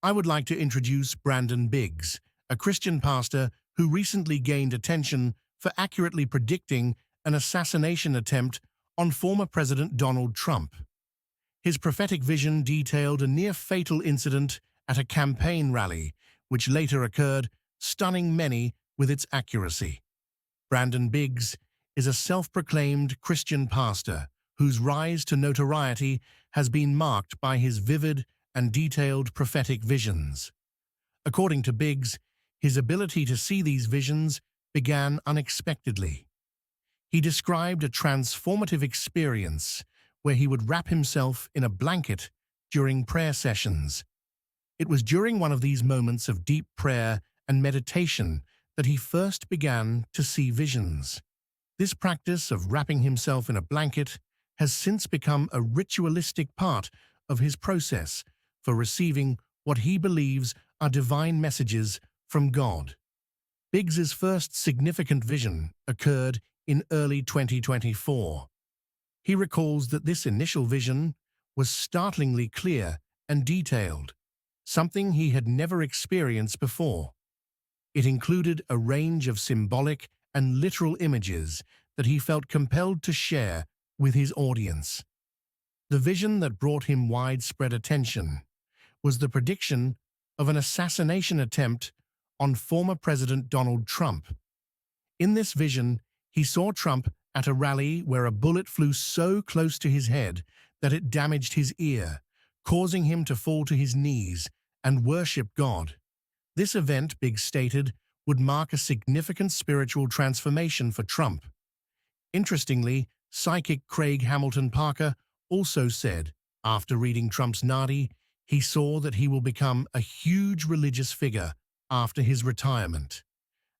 I would like to introduce Brandon Biggs, a Christian pastor who recently gained attention for accurately predicting an assassination attempt on former President Donald Trump. His prophetic vision detailed a near-fatal incident at a campaign rally, which later occurred, stunning many with its accuracy. Brandon Biggs is a self-proclaimed Christian pastor whose rise to notoriety has been marked by his vivid and detailed prophetic visions. According to Biggs, his ability to see these visions began unexpectedly. He described a transformative experience where he would wrap himself in a blanket during prayer sessions. It was during one of these moments of deep prayer and meditation that he first began to see visions. This practice of wrapping himself in a blanket has since become a ritualistic part of his process for receiving what he believes are divine messages from God. Biggs's first significant vision occurred in early 2024. He recalls that this initial vision was startlingly clear and detailed, something he had never experienced before. It included a range of symbolic and literal images that he felt compelled to share with his audience. The vision that brought him widespread attention was the prediction of an assassination attempt on former President Donald Trump. In this vision, he saw Trump at a rally where a bullet flew so close to his head that it damaged his ear, causing him to fall to his knees and worship God. This event, Biggs stated, would mark a significant spiritual transformation for Trump. Interestingly, psychic Craig Hamilton Parker also said, after reading Trump's Nadi, he saw that he will become a huge religious figure after his retirement.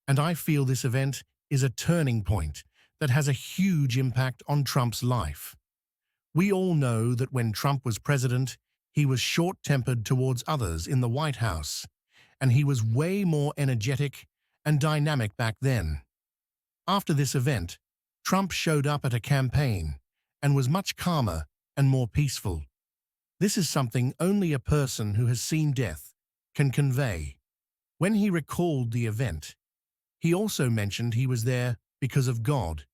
And I feel this event is a turning point that has a huge impact on Trump's life. We all know that when Trump was president, he was short-tempered towards others in the White House, and he was way more energetic and dynamic back then. After this event, Trump showed up at a campaign and was much calmer and more peaceful. This is something only a person who has seen death can convey. When he recalled the event, he also mentioned he was there because of God,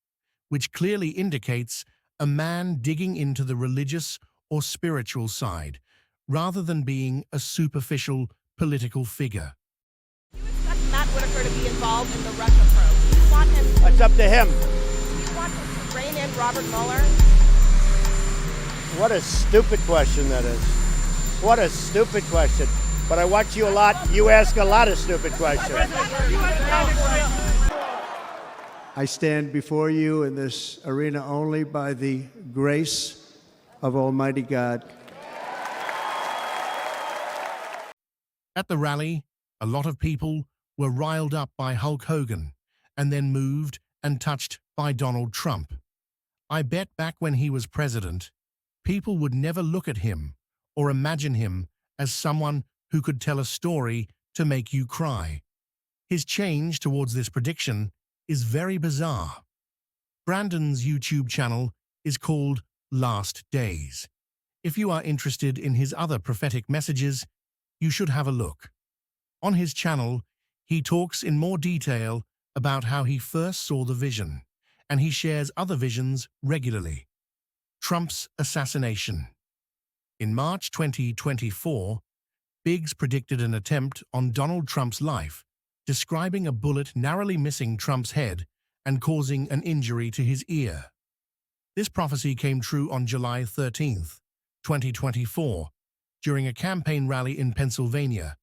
which clearly indicates a man digging into the religious or spiritual side, rather than being a superficial political figure. Do you expect Matt Whitaker to be involved in the Russia probe? Do you want him to, It's up to him. do you want him to rein in Robert Mueller? What a stupid question that is. What a stupid question. But I watch you a lot. You ask a lot of stupid questions. I stand before you in this arena only by the grace of Almighty God. At the rally, a lot of people were riled up by Hulk Hogan and then moved and touched by Donald Trump. I bet back when he was president, people would never look at him or imagine him as someone who could tell a story to make you cry. His change towards this prediction is very bizarre. Brandon's YouTube channel is called Last Days. If you are interested in his other prophetic messages, you should have a look. On his channel, he talks in more detail about how he first saw the vision, and he shares other visions regularly. Trump's assassination. In March 2024, Biggs predicted an attempt on Donald Trump's life, describing a bullet narrowly missing Trump's head and causing an injury to his ear. This prophecy came true on July 13, 2024, during a campaign rally in Pennsylvania,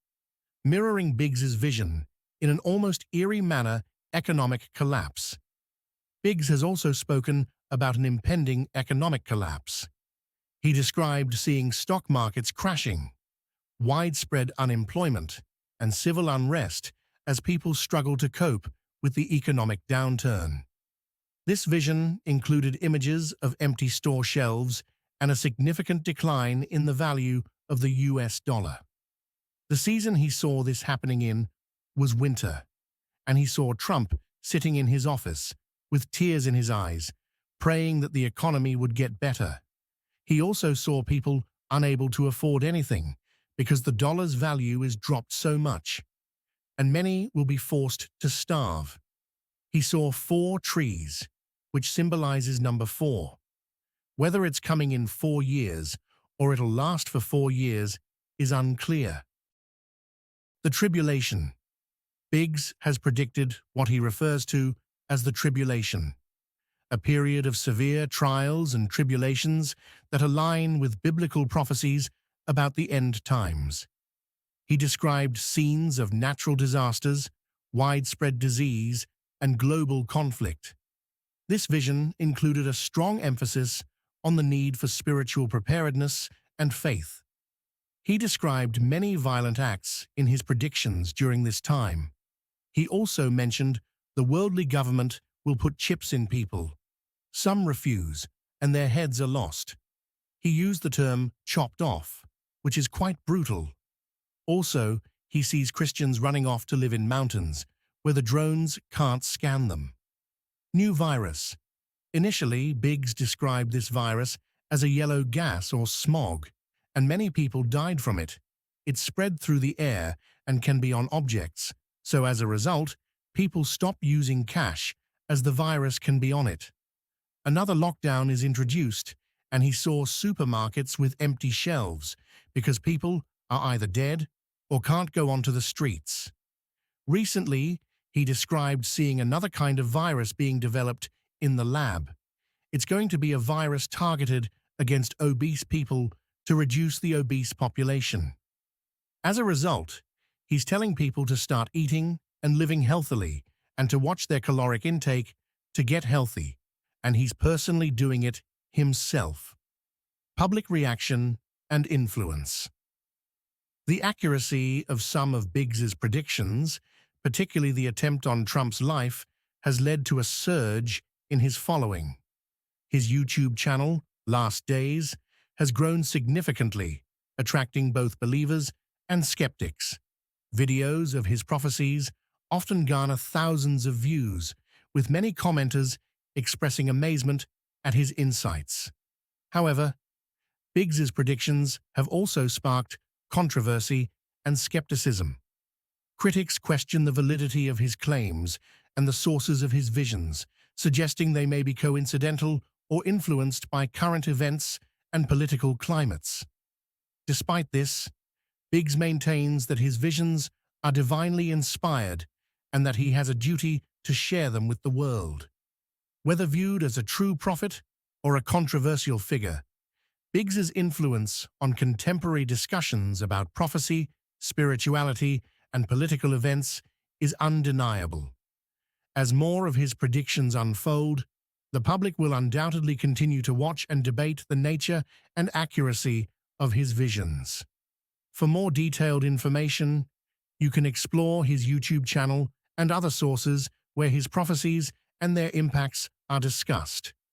mirroring Biggs's vision in an almost eerie manner: economic collapse. Biggs has also spoken about an impending economic collapse. He described seeing stock markets crashing, widespread unemployment, and civil unrest as people struggle to cope with the economic downturn. This vision included images of empty store shelves and a significant decline in the value of the US dollar. The season he saw this happening in was winter, and he saw Trump sitting in his office with tears in his eyes, praying that the economy would get better. He also saw people unable to afford anything because the dollar's value is dropped so much, and many will be forced to starve. He saw 4 trees, which symbolizes number 4. Whether it's coming in 4 years or it'll last for 4 years is unclear. The tribulation. Biggs has predicted what he refers to as the tribulation, a period of severe trials and tribulations that align with biblical prophecies about the end times. He described scenes of natural disasters, widespread disease, and global conflict. This vision included a strong emphasis on the need for spiritual preparedness and faith. He described many violent acts in his predictions during this time. He also mentioned the worldly government will put chips in people. Some refuse, and their heads are lost. He used the term chopped off, which is quite brutal. Also, he sees Christians running off to live in mountains, where the drones can't scan them. New virus. Initially, Biggs described this virus as a yellow gas or smog, and many people died from it. It spread through the air and can be on objects, so as a result, people stop using cash as the virus can be on it. Another lockdown is introduced, and he saw supermarkets with empty shelves because people are either dead or can't go onto the streets. Recently, he described seeing another kind of virus being developed in the lab. It's going to be a virus targeted against obese people to reduce the obese population. As a result, he's telling people to start eating and living healthily and to watch their caloric intake to get healthy, and he's personally doing it himself. Public reaction and influence. The accuracy of some of Biggs's predictions, particularly the attempt on Trump's life, has led to a surge in his following. His YouTube channel, Last Days, has grown significantly, attracting both believers and skeptics. Videos of his prophecies often garner thousands of views, with many commenters expressing amazement at his insights. However, Biggs's predictions have also sparked controversy and skepticism. Critics question the validity of his claims and the sources of his visions, suggesting they may be coincidental or influenced by current events and political climates. Despite this, Biggs maintains that his visions are divinely inspired and that he has a duty to share them with the world. Whether viewed as a true prophet or a controversial figure, Biggs's influence on contemporary discussions about prophecy, spirituality, and political events is undeniable. As more of his predictions unfold, the public will undoubtedly continue to watch and debate the nature and accuracy of his visions. For more detailed information, you can explore his YouTube channel and other sources where his prophecies and their impacts are discussed.